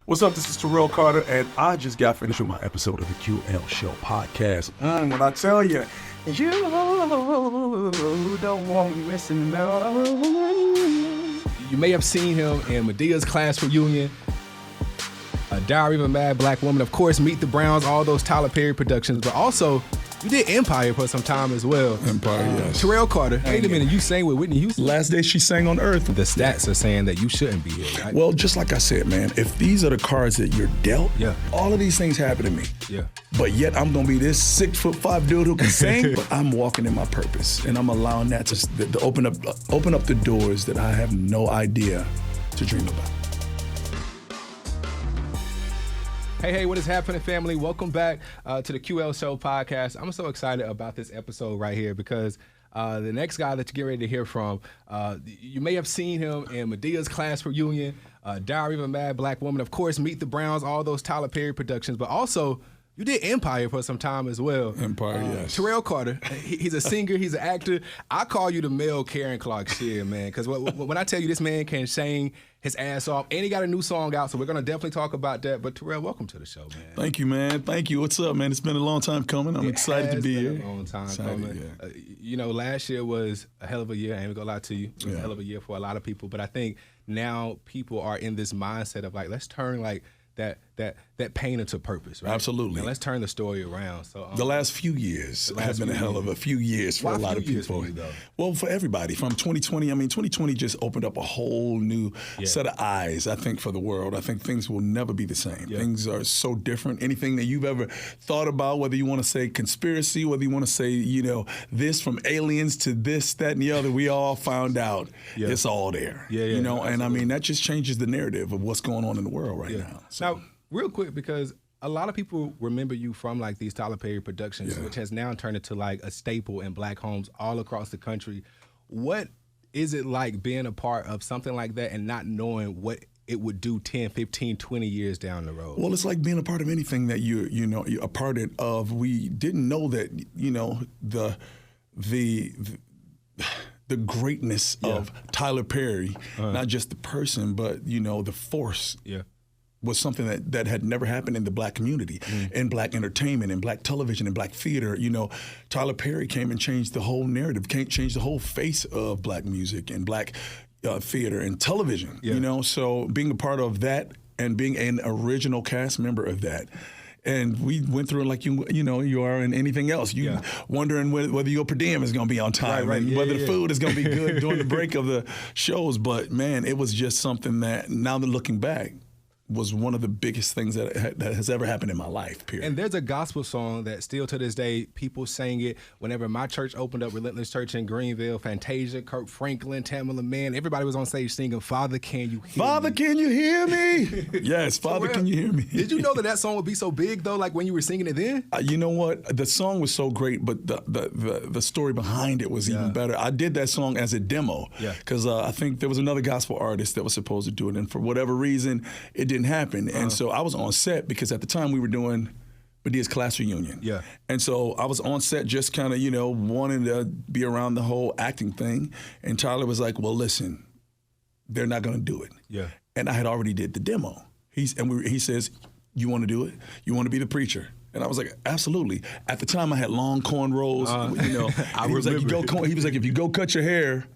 What's up? This is Terrell Carter, and I just got finished with my episode of the QL Show podcast. When I tell you, you don't want to listen, no. You may have seen him in Medea's class reunion, A Diary of a Mad Black Woman, of course, Meet the Browns, all those Tyler Perry productions, but also you did Empire for some time as well. Empire, yes. Terrell Carter, wait a minute, you sang with Whitney Houston? Last day she sang on Earth. The stats are saying that you shouldn't be here, right? Well, just like I said, man, if these are the cards that you're dealt, all of these things happen to me. Yeah. But yet I'm gonna be this 6'5" dude who can sing, but I'm walking in my purpose, and I'm allowing that to open up the doors that I have no idea to dream about. Hey, what is happening, family? Welcome back to the QL Show podcast. I'm so excited about this episode right here because the next guy that you get ready to hear from, you may have seen him in Medea's class reunion, Diary of a Mad Black Woman, of course, Meet the Browns, all those Tyler Perry productions, but also you did Empire for some time as well. Empire, yes. Terrell Carter, he's a singer, he's an actor. I call you the male Karen Clark Sheard, man, because when I tell you this man can sing his ass off, and he got a new song out, so we're going to definitely talk about that. But Terrell, welcome to the show, man. Thank you, man. Thank you. What's up, man? It's been a long time coming. I'm excited to be here. It's been a long time coming. Yeah. You know, last year was a hell of a year. I ain't gonna lie to you. It was a hell of a year for a lot of people. But I think now people are in this mindset of like, let's turn like that pain into purpose, right? Absolutely. Now let's turn the story around. So the last few years have been a hell of a few years for a lot of people. For you, though? Well, for everybody. From 2020, 2020 just opened up a whole new set of eyes, I think, for the world. I think things will never be the same. Yeah. Things are so different. Anything that you've ever thought about, whether you want to say conspiracy, whether you want to say, you know, this from aliens to this, that, and the other, we all found out it's all there. You know, absolutely. And I mean, that just changes the narrative of what's going on in the world right now. So. Now, real quick, because a lot of people remember you from like these Tyler Perry productions, which has now turned into like a staple in black homes all across the country. What is it like being a part of something like that and not knowing what it would do 10, 15, 20 years down the road? Well, it's like being a part of anything that you're a part of. We didn't know that, you know, the greatness of Tyler Perry, not just the person, but, you know, the force. Was something that had never happened in the black community, in black entertainment, in black television, in black theater. You know, Tyler Perry came and changed the whole narrative, changed the whole face of black music and black theater and television. You know, so being a part of that and being an original cast member of that. And we went through it like you are in anything else. You wondering whether your per diem is going to be on time and whether the food is going to be good during the break of the shows. But man, it was just something that now that looking back, was one of the biggest things that has ever happened in my life, period. And there's a gospel song that still to this day, people sang it whenever my church opened up, Relentless Church in Greenville, Fantasia, Kirk Franklin, Tamala Mann, everybody was on stage singing, Father, can you hear me? Father, can you hear me? Yes, Father, can you hear me? Did you know that song would be so big, though, like when you were singing it then? You know what? The song was so great, but the story behind it was even better. I did that song as a demo because I think there was another gospel artist that was supposed to do it, and for whatever reason, it didn't happen. And so I was on set because at the time we were doing Medea's class reunion. And so I was on set just kind of, you know, wanting to be around the whole acting thing. And Tyler was like, well, listen, they're not going to do it. And I had already did the demo. He says, you want to do it? You want to be the preacher? And I was like, absolutely. At the time I had long cornrows, you know. He was like, if you go cut your hair,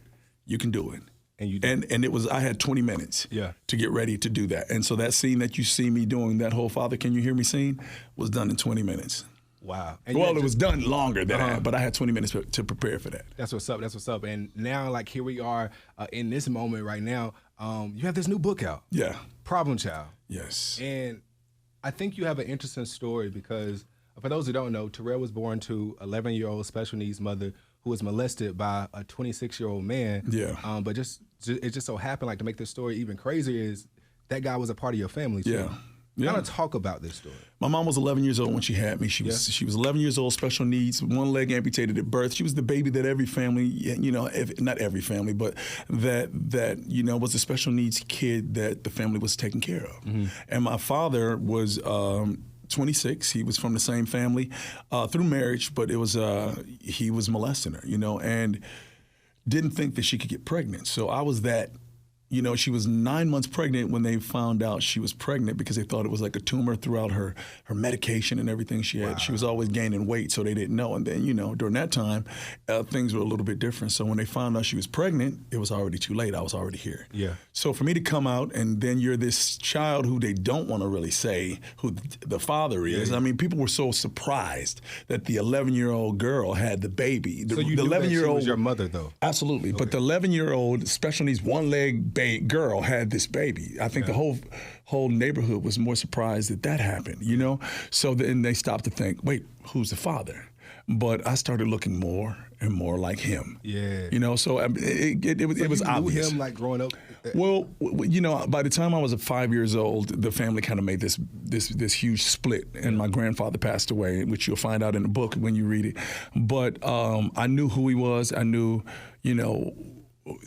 you can do it. And it was, I had 20 minutes to get ready to do that. And so that scene that you see me doing, that whole Father, Can You Hear Me scene, was done in 20 minutes. Wow. And well, it was done longer than that, but I had 20 minutes to prepare for that. That's what's up. That's what's up. And now, like, here we are in this moment right now. You have this new book out. Problem Child. Yes. And I think you have an interesting story because, for those who don't know, Terrell was born to an 11-year-old special needs mother who was molested by a 26-year-old man. But it just so happened, like, to make this story even crazier is that guy was a part of your family too. Kind of talk about this story. My mom was 11 years old when she had me. She was 11 years old, special needs, one leg amputated at birth. She was the baby that every family, you know, not every family, but that you know was a special needs kid that the family was taking care of. And my father was 26. He was from the same family through marriage, but it was he was molesting her, you know, and didn't think that she could get pregnant. So I was that You know, she was 9 months pregnant when they found out she was pregnant because they thought it was like a tumor throughout her medication and everything she had. Wow. She was always gaining weight, so they didn't know. And then, you know, during that time, things were a little bit different. So when they found out she was pregnant, it was already too late. I was already here. Yeah. So for me to come out and then you're this child who they don't want to really say who the father is. Yeah. I mean, people were so surprised that the 11-year-old girl had the baby. So you knew that she was your mother, though? Absolutely. Okay. But the 11-year-old, special needs, one-leg girl had this baby. I think the whole neighborhood was more surprised that happened, you know? So then they stopped to think, wait, who's the father? But I started looking more and more like him. Yeah. You know, so it was obvious. You knew him like growing up? Well, you know, by the time I was 5 years old, the family kind of made this huge split, and my grandfather passed away, which you'll find out in the book when you read it. But I knew who he was. I knew, you know,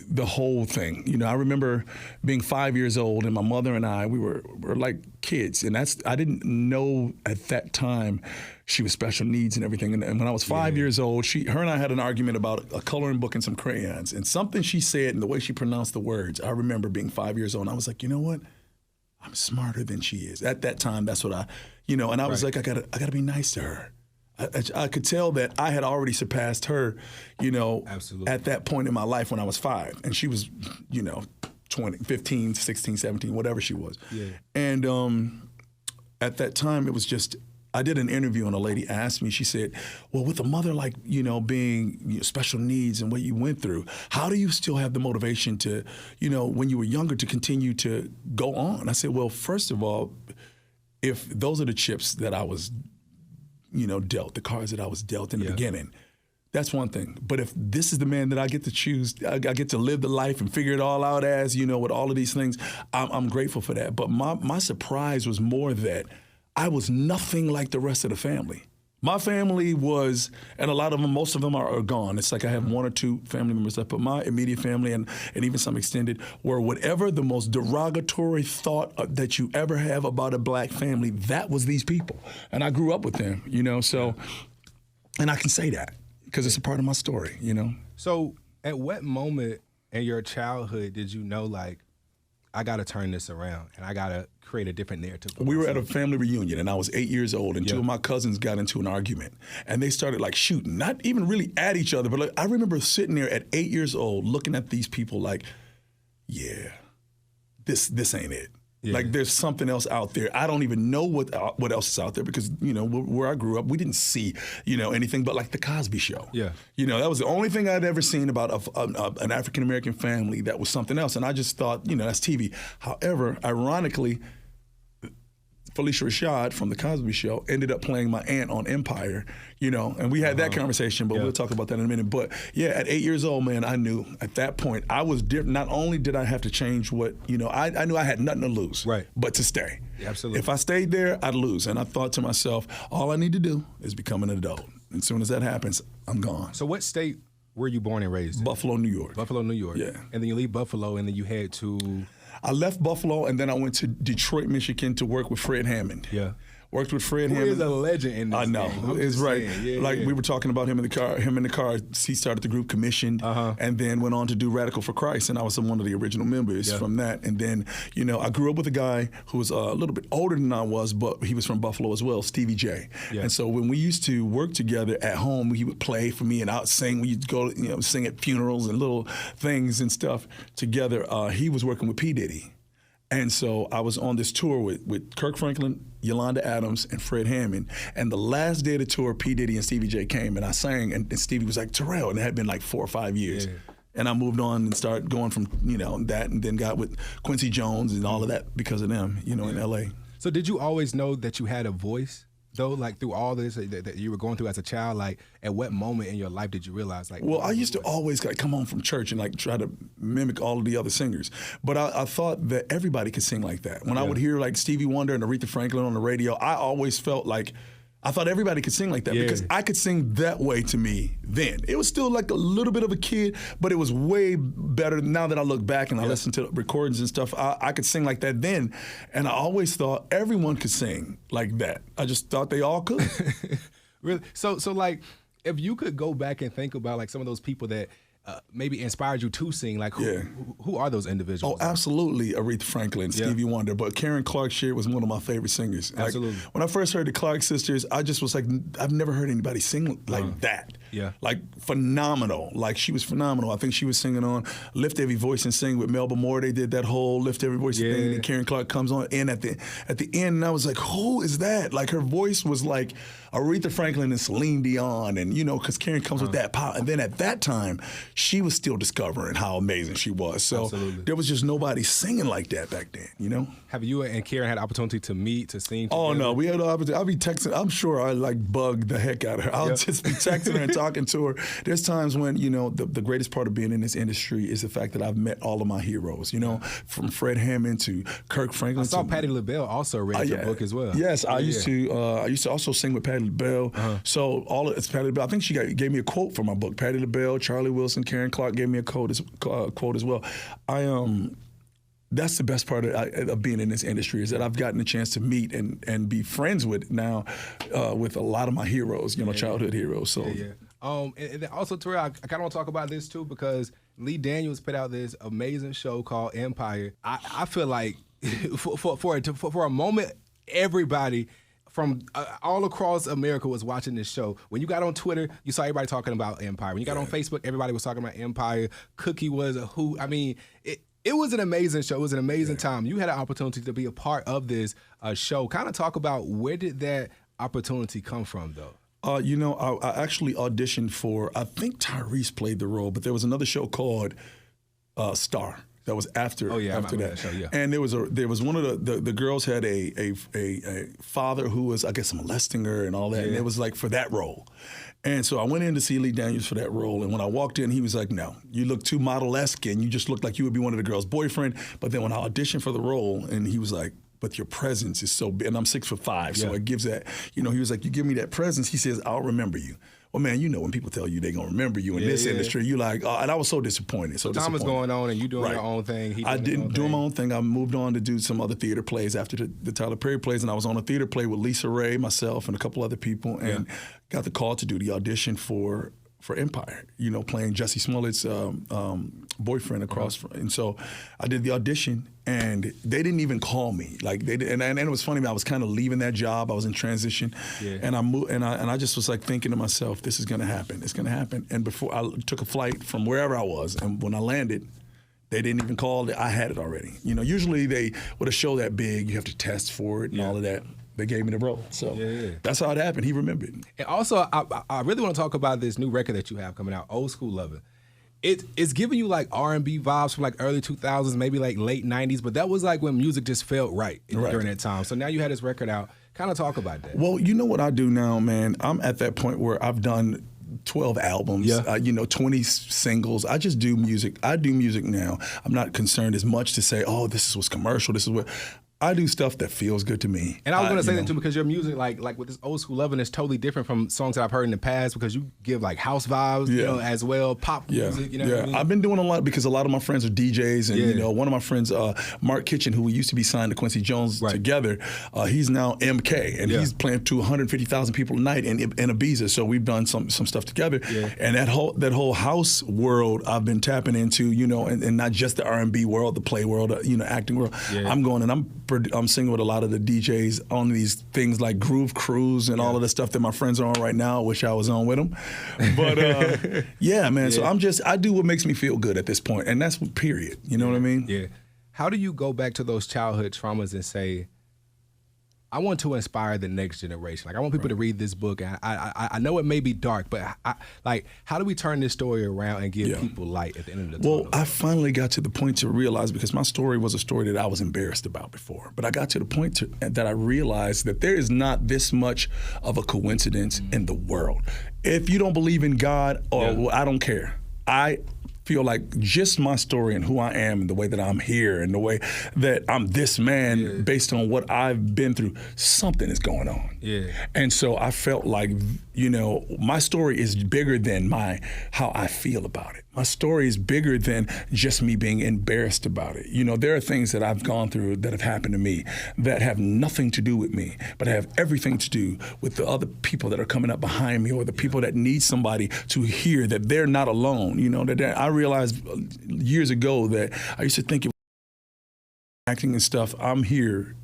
the whole thing. You know, I remember being 5 years old, and my mother and I, we were like kids, and I didn't know at that time she was special needs and everything. And when I was 5 years old, her and I had an argument about a coloring book and some crayons, and something she said and the way she pronounced the words. I remember being 5 years old, and I was like, you know what? I'm smarter than she is. At that time, that's what and I was like, I gotta be nice to her. I could tell that I had already surpassed her, you know, Absolutely. At that point in my life when I was 5. And she was, you know, 15, 16, 17, whatever she was. Yeah. And at that time, it was just, I did an interview and a lady asked me, she said, well, with a mother like, you know, being special needs and what you went through, how do you still have the motivation to, you know, when you were younger to continue to go on? I said, well, first of all, if those are the chips that I was dealt, the cards that I was dealt in the beginning, that's one thing. But if this is the man that I get to choose, I get to live the life and figure it all out as, you know, with all of these things, I'm grateful for that. But my surprise was more that I was nothing like the rest of the family. My family was, and a lot of them, most of them are gone. It's like I have one or two family members left, but my immediate family and even some extended were whatever the most derogatory thought that you ever have about a black family, that was these people. And I grew up with them, you know, so, and I can say that because it's a part of my story, you know. So at what moment in your childhood did you know, like, I got to turn this around and I got to create a different narrative? We were at a family reunion and I was 8 years old and two of my cousins got into an argument and they started like shooting, not even really at each other, but like, I remember sitting there at 8 years old looking at these people like, yeah, this ain't it. Yeah. Like there's something else out there. I don't even know what else is out there because, you know, where I grew up, we didn't see, you know, anything but like the Cosby Show. Yeah. You know, that was the only thing I'd ever seen about an African-American family that was something else. And I just thought, you know, that's TV. However, ironically, Felicia Rashad from the Cosby Show ended up playing my aunt on Empire, you know, and we had that conversation, but we'll talk about that in a minute. But yeah, at 8 years old, man, I knew at that point I was different. Not only did I have to change what, you know, I knew I had nothing to lose, but to stay. Yeah, absolutely. If I stayed there, I'd lose. And I thought to myself, all I need to do is become an adult. And as soon as that happens, I'm gone. So what state were you born and raised in? Buffalo, New York. Buffalo, New York. Yeah. And then you leave Buffalo and then you head to... I left Buffalo and then I went to Detroit, Michigan to work with Fred Hammond. Yeah. Worked with Fred Hammond. He is a legend in this I know. It's right. We were talking about him in the car. He started the group Commissioned and then went on to do Radical for Christ. And I was one of the original members from that. And then, you know, I grew up with a guy who was a little bit older than I was, but he was from Buffalo as well, Stevie J. Yeah. And so when we used to work together at home, he would play for me and I'd sing. We'd go, you know, sing at funerals and little things and stuff together. He was working with P. Diddy. And so I was on this tour with Kirk Franklin, Yolanda Adams, and Fred Hammond. And the last day of the tour, P. Diddy and Stevie J came, and I sang, and Stevie was like, Terrell, and it had been like 4 or 5 years. Yeah. And I moved on and started going from, you know, that, and then got with Quincy Jones and all of that because of them, you know, in L.A. So did you always know that you had a voice, though, like through all this that you were going through as a child? Like, at what moment in your life did you realize, like... Well, I used to always like come home from church and like try to mimic all of the other singers. But I thought that everybody could sing like that. When I would hear like Stevie Wonder and Aretha Franklin on the radio, I always felt like I thought everybody could sing like that because I could sing that way to me then. It was still like a little bit of a kid, but it was way better now that I look back and I listen to recordings and stuff. I could sing like that then, and I always thought everyone could sing like that. I just thought they all could. Really? So like, if you could go back and think about like some of those people that maybe inspired you to sing? Like, who are those individuals? Oh, absolutely. Aretha Franklin, Stevie Wonder. But Karen Clark Sheard was one of my favorite singers. Absolutely. Like, when I first heard the Clark sisters, I just was like, I've never heard anybody sing like that. Yeah. Like, phenomenal. Like, she was phenomenal. I think she was singing on Lift Every Voice and Sing with Melba Moore. They did that whole Lift Every Voice thing. And Karen Clark comes on in at the end, and I was like, who is that? Like, her voice was like Aretha Franklin and Celine Dion, and, you know, because Karen comes with that power. And then at that time, she was still discovering how amazing she was. So there was just nobody singing like that back then, you know? Have you and Karen had the opportunity to meet, to sing together? Oh, no. We had the opportunity. I'll be texting. I'm sure I, like, bug the heck out of her. I'll just be texting her and talking to her. There's times when, you know, the greatest part of being in this industry is the fact that I've met all of my heroes, you know, from Fred Hammond to Kirk Franklin. I saw Patti LaBelle also read your book as well. Yes, I used to also sing with Patti LaBelle. So all of it's Patti LaBelle. I think she gave me a quote for my book. Patti LaBelle, Charlie Wilson, Karen Clark gave me a quote as well. That's the best part of being in this industry, is that I've gotten a chance to meet and be friends with now with a lot of my heroes, you know, childhood heroes. So. And then also, Terrell, I kind of want to talk about this too, because Lee Daniels put out this amazing show called Empire. I feel like for a moment, everybody from all across America was watching this show. When you got on Twitter, you saw everybody talking about Empire. When you got on Facebook, everybody was talking about Empire. Cookie was a hoot. I mean, it was an amazing show. It was an amazing time. You had an opportunity to be a part of this show. Kind of talk about, where did that opportunity come from, though? You know, I actually auditioned for, I think Tyrese played the role, but there was another show called Star that was after that. Show, and there was one of the girls had a father who was, I guess, molesting her and all that, and it was like for that role. And so I went in to see Lee Daniels for that role, and when I walked in, he was like, no, you look too model-esque, and you just look like you would be one of the girls' boyfriend. But then when I auditioned for the role, and he was like, but your presence is so big, and I'm 6'5", so it gives that, you know, he was like, you give me that presence, he says, I'll remember you. Well, man, you know, when people tell you they're going to remember you in this industry, you like, and I was so disappointed. So time is going on, and you doing your own thing. I didn't do my own thing. I moved on to do some other theater plays after the Tyler Perry plays, and I was on a theater play with Lisa Ray, myself, and a couple other people, and got the call to do the audition for Empire, you know, playing Jussie Smollett's boyfriend across from. And so I did the audition, and they didn't even call me. Like, they did, and it was funny, I was kind of leaving that job. I was in transition, and I moved, and I just was like thinking to myself, this is gonna happen. It's gonna happen. And before I took a flight from wherever I was, and when I landed, they didn't even call. I had it already. You know, usually with a show that big, you have to test for it and all of that. They gave me the role. So that's how it happened. He remembered. And also, I really want to talk about this new record that you have coming out, Old School Lovin'. It's giving you like R&B vibes from like early 2000s, maybe like late 90s, but that was like when music just felt right during that time. So now you had this record out. Kind of talk about that. Well, you know what I do now, man? I'm at that point where I've done 12 albums, 20 singles. I just do music. I do music now. I'm not concerned as much to say, oh, this was commercial, this is what... I do stuff that feels good to me. And I was going to say that too, because your music, like with this Old School Lovin', is totally different from songs that I've heard in the past, because you give like house vibes, you know, as well, pop music, you know what I mean? I've been doing a lot because a lot of my friends are DJs, and you know, one of my friends, Mark Kitchen, who we used to be signed to Quincy Jones together, he's now MK, and he's playing to 150,000 people a night in Ibiza. So we've done some stuff together, and that whole house world I've been tapping into, you know, and not just the R&B world, the play world, you know, acting world. I'm going and I'm singing with a lot of the DJs on these things like Groove Cruise and all of the stuff that my friends are on right now. I wish I was on with them. But yeah, man. So I do what makes me feel good at this point, and that's period. You know what I mean? Yeah. How do you go back to those childhood traumas and say, I want to inspire the next generation. Like, I want people to read this book. And I know it may be dark, but how do we turn this story around and give people light at the end of the tunnel? Well, I finally got to the point to realize, because my story was a story that I was embarrassed about before, but I got to the point that I realized that there is not this much of a coincidence in the world. If you don't believe in God, or well, I don't care. feel like just my story and who I am and the way that I'm here and the way that I'm this man based on what I've been through, something is going on. Yeah. And so I felt like, my story is bigger than how I feel about it. My story is bigger than just me being embarrassed about it. There are things that I've gone through that have happened to me that have nothing to do with me, but have everything to do with the other people that are coming up behind me or the people that need somebody to hear that they're not alone. That I realized years ago that I used to think acting and stuff, I'm here,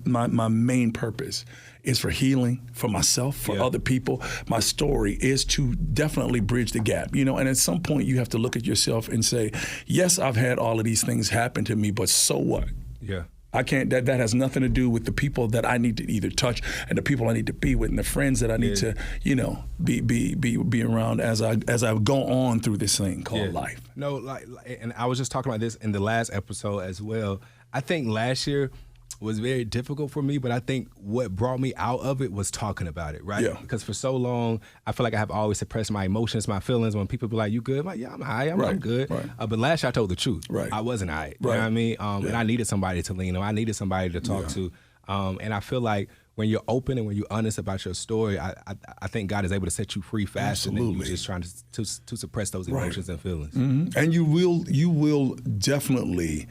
my main purpose is for healing, for myself, for other people. My story is to definitely bridge the gap, and at some point you have to look at yourself and say, yes, I've had all of these things happen to me, but so what? Yeah. I can't, that has nothing to do with the people that I need to either touch and the people I need to be with and the friends that I need to, be around as I go on through this thing called life. No, and I was just talking about this in the last episode as well. I think last year was very difficult for me, but I think what brought me out of it was talking about it, right? Yeah. Because for so long, I feel like I have always suppressed my emotions, my feelings. When people be like, "You good?" I'm like, "Yeah, I'm all right. I'm good." Right. But last year I told the truth. Right. I wasn't all right. You know what I mean? And I needed somebody to lean on. I needed somebody to talk to. And I feel like when you're open and when you're honest about your story, I think God is able to set you free faster than you just trying to suppress those emotions and feelings. Mm-hmm. And you will definitely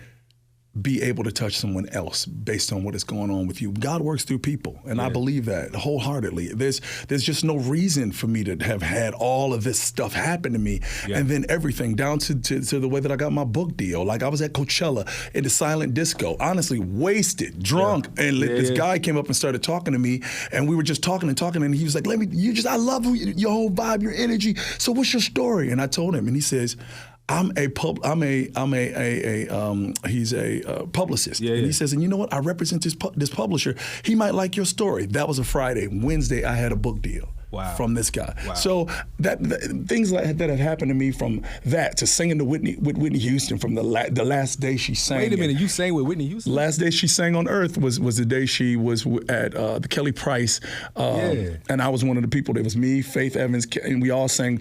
be able to touch someone else based on what is going on with you. God works through people, and I believe that wholeheartedly. There's just no reason for me to have had all of this stuff happen to me, and then everything down to the way that I got my book deal. Like I was at Coachella in the silent disco, honestly wasted, drunk, and this guy came up and started talking to me, and we were just talking, and he was like, I love your whole vibe, your energy. So what's your story? And I told him, and he says, he's a publicist. And he says, and you know what? I represent this publisher. He might like your story. That was a Friday. Wednesday, I had a book deal. Wow. From this guy. Wow. So things like that have happened to me, from that to singing with Whitney Houston from the last day she sang. Wait a minute, you sang with Whitney Houston? Last day she sang on earth was the day she was at the Kelly Price. And I was one of the people. It was me, Faith Evans, and we all sang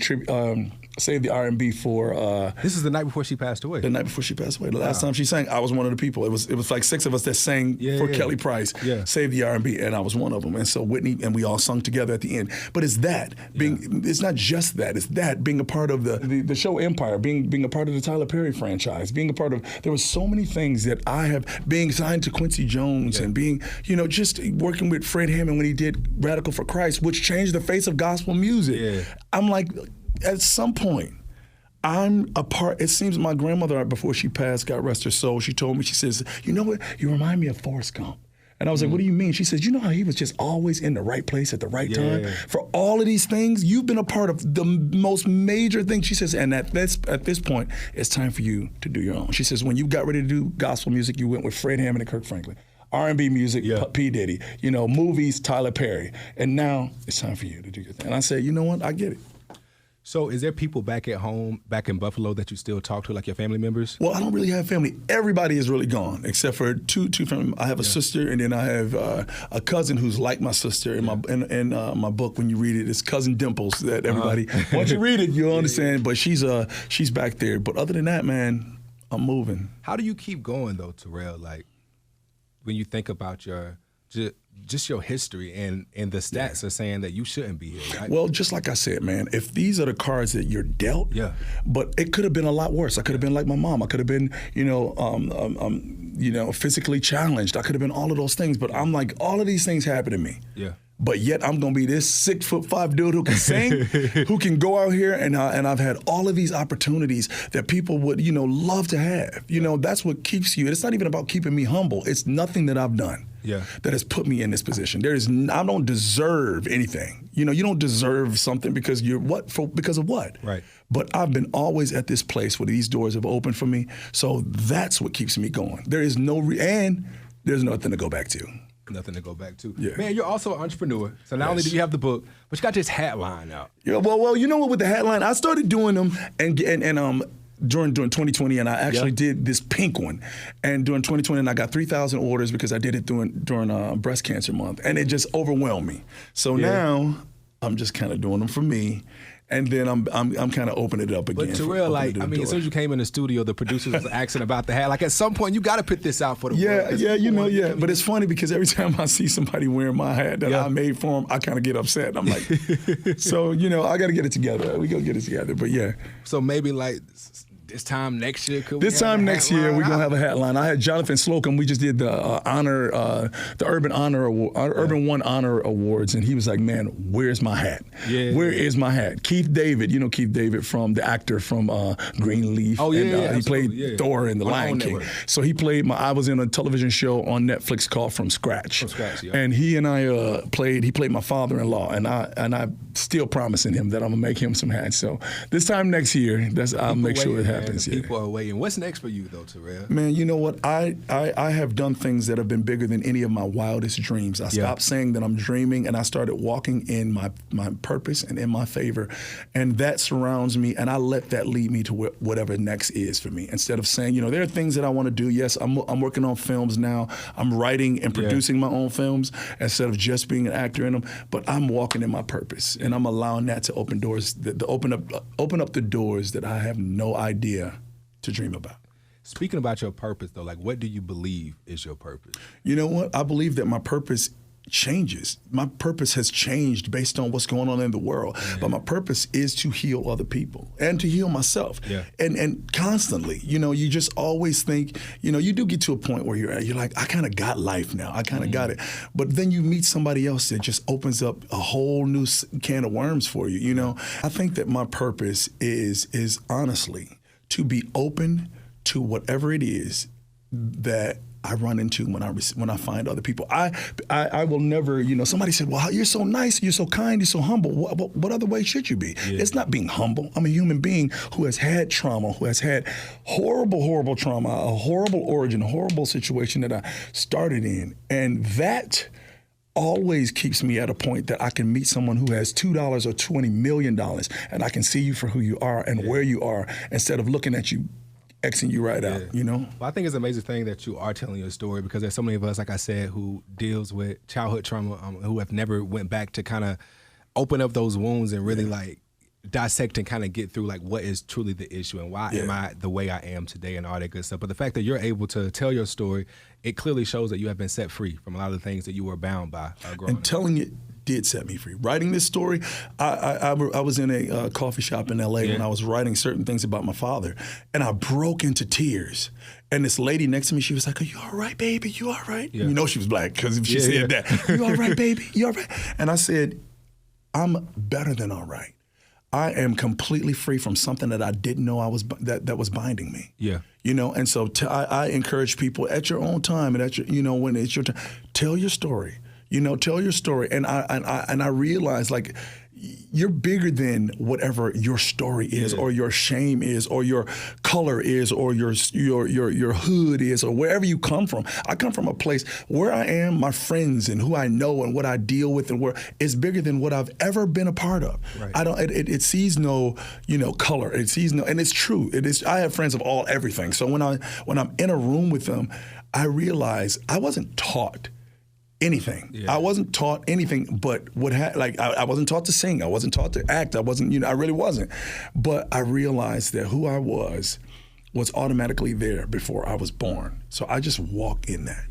Save the R&B for... this is the night before she passed away. The night before she passed away. The last time she sang, I was one of the people. It was like 6 of us that sang for Kelly Price, Save the R&B, and I was one of them. And so Whitney, and we all sung together at the end. But it's that, it's not just that, it's that, being a part of the show Empire, being a part of the Tyler Perry franchise, being a part of, there were so many things that I have, being signed to Quincy Jones and being, just working with Fred Hammond when he did Radical for Christ, which changed the face of gospel music. I'm like, at some point, I'm a part. It seems my grandmother, before she passed, God rest her soul, she told me, she says, you know what, you remind me of Forrest Gump. And I was like, what do you mean? She says, you know how he was just always in the right place at the right time? For all of these things, you've been a part of the most major thing. She says, and at this point, it's time for you to do your own. She says, when you got ready to do gospel music, you went with Fred Hammond and Kirk Franklin. R&B music, P. Diddy. Movies, Tyler Perry. And now it's time for you to do your thing. And I said, you know what? I get it. So is there people back at home, back in Buffalo, that you still talk to, like your family members? Well, I don't really have family. Everybody is really gone, except for two family. I have a sister, and then I have a cousin who's like my sister. In my book, when you read it, it's Cousin Dimples. That everybody, once you read it, you'll understand. But she's back there. But other than that, man, I'm moving. How do you keep going, though, Terrell? Like, when you think about just your history, and the stats are saying that you shouldn't be here, right? Well, just like I said, man, if these are the cards that you're dealt, but it could have been a lot worse. I could have been like my mom. I could have been, physically challenged. I could have been all of those things. But I'm like, all of these things happen to me. But yet I'm gonna be this 6'5" dude who can sing, who can go out here, and I've had all of these opportunities that people would, love to have. That's what keeps you. It's not even about keeping me humble. It's nothing that I've done that has put me in this position. I don't deserve anything. You don't deserve something because because of what? Right. But I've been always at this place where these doors have opened for me. So that's what keeps me going. There is and there's nothing to go back to. Nothing to go back to. Man, you're also an entrepreneur. So not only do you have the book, but you got this hat line out. Yeah, well, you know what, with the hat line, I started doing them and during 2020, and I actually did this pink one. And during 2020, and I got 3,000 orders because I did it during Breast Cancer Month, and it just overwhelmed me. So now I'm just kind of doing them for me. And then I'm kind of opening it up again. But Terrell, as soon as you came in the studio, the producers was asking about the hat. Like at some point, you got to put this out for the world. But it's funny because every time I see somebody wearing my hat that I made for them, I kind of get upset. I'm like, so I got to get it together. We go get it together. But yeah. So maybe like this time next year, we're gonna have a hat line. I had Jonathan Slocum. We just did the Urban One Honor Awards, and he was like, "Man, where's my hat? Where is my hat?" Keith David, Keith David from the actor from Greenleaf. He played Thor in The Lion King. So he played I was in a television show on Netflix called From Scratch. And he and I played. He played my father-in-law, and I'm still promising him that I'm gonna make him some hats. So this time next year, I'll make sure it happens. People are waiting. What's next for you, though, Terrell? Man, you know what? I have done things that have been bigger than any of my wildest dreams. I stopped saying that I'm dreaming, and I started walking in my purpose and in my favor. And that surrounds me, and I let that lead me to whatever next is for me. Instead of saying, there are things that I want to do. Yes, I'm working on films now. I'm writing and producing my own films instead of just being an actor in them. But I'm walking in my purpose, and I'm allowing that to open doors, open up the doors that I have no idea to dream about. Speaking about your purpose, though, like what do you believe is your purpose? You know what? I believe that my purpose changes. My purpose has changed based on what's going on in the world. But my purpose is to heal other people and to heal myself. And constantly, you just always think, you do get to a point where you're like, I kind of got life now. I kind of got it. But then you meet somebody else that just opens up a whole new can of worms for you. I think that my purpose is honestly to be open to whatever it is that I run into when I find other people. I will never, somebody said, well, you're so nice, you're so kind, you're so humble. What other way should you be? It's not being humble. I'm a human being who has had trauma, who has had horrible trauma, a horrible origin, a horrible situation that I started in. And that always keeps me at a point that I can meet someone who has $2 or $20 million, and I can see you for who you are and where you are instead of looking at you, Xing you right out, Well, I think it's an amazing thing that you are telling your story because there's so many of us, like I said, who deals with childhood trauma, who have never went back to kind of open up those wounds and really like dissect and kind of get through like what is truly the issue and why am I the way I am today and all that good stuff. But the fact that you're able to tell your story, it clearly shows that you have been set free from a lot of the things that you were bound by growing up. Telling it did set me free. Writing this story, I was in a coffee shop in L.A. when I was writing certain things about my father, and I broke into tears. And this lady next to me, she was like, "Are you all right, baby? You all right?" She was black because if she said that, "You all right, baby? You all right?" And I said, "I'm better than all right. I am completely free from something that I didn't know that was binding me." And so I encourage people at your own time and at your, when it's your time, tell your story. Tell your story. And I realize like you're bigger than whatever your story is or your shame is or your color is or your hood is or wherever you come from. I come from a place where I am, my friends and who I know and what I deal with and where it's bigger than what I've ever been a part of. It sees no, color. It sees no, and it's true. It is. I have friends of everything. So when I'm in a room with them, I realize I wasn't taught anything. I wasn't taught anything but I wasn't taught to sing. I wasn't taught to act. I wasn't, I really wasn't. But I realized that who I was automatically there before I was born. So I just walk in that.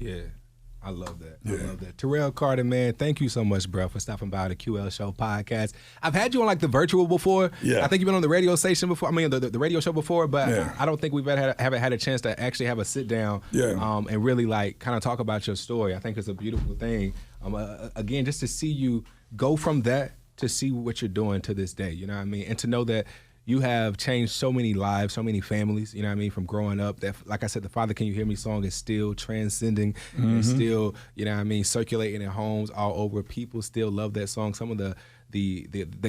I love that. I love that. Terrell Carter, man, thank you so much, bro, for stopping by the QL Show podcast. I've had you on like the virtual before. I think you've been on the radio station before. I mean, the radio show before, but I don't think haven't had a chance to actually have a sit down and really like kind of talk about your story. I think it's a beautiful thing. Again, just to see you go from that to see what you're doing to this day, you know what I mean? And to know that you have changed so many lives, so many families, you know what I mean, from growing up. That, like I said, the Father Can You Hear Me song is still transcending and still, you know what I mean, circulating in homes all over. People still love that song. Some of the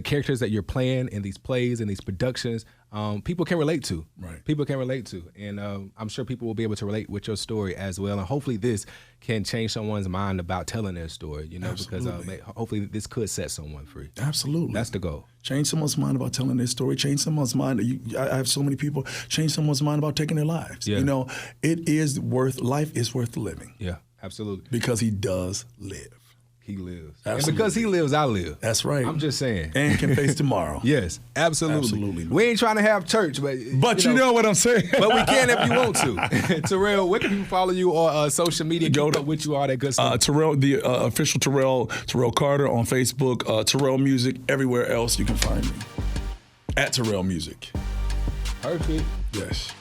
characters that you're playing in these plays and these productions, people can relate to. People can relate to. And I'm sure people will be able to relate with your story as well. And hopefully this can change someone's mind about telling their story, because hopefully this could set someone free. Absolutely. That's the goal. Change someone's mind about telling their story. Change someone's mind. I have so many people change someone's mind about taking their lives. Life is worth living. Absolutely. Because he does live. he lives. Absolutely. And because he lives, I live. That's right. I'm just saying. And can face tomorrow. Yes, absolutely. We ain't trying to have church, but you know what I'm saying. But we can if you want to. Terrell, where can people follow you on social media? Go to with you, all that good stuff. Terrell, the official Terrell Carter on Facebook, Terrell Music, everywhere else you can find me. At Terrell Music. Perfect. Yes.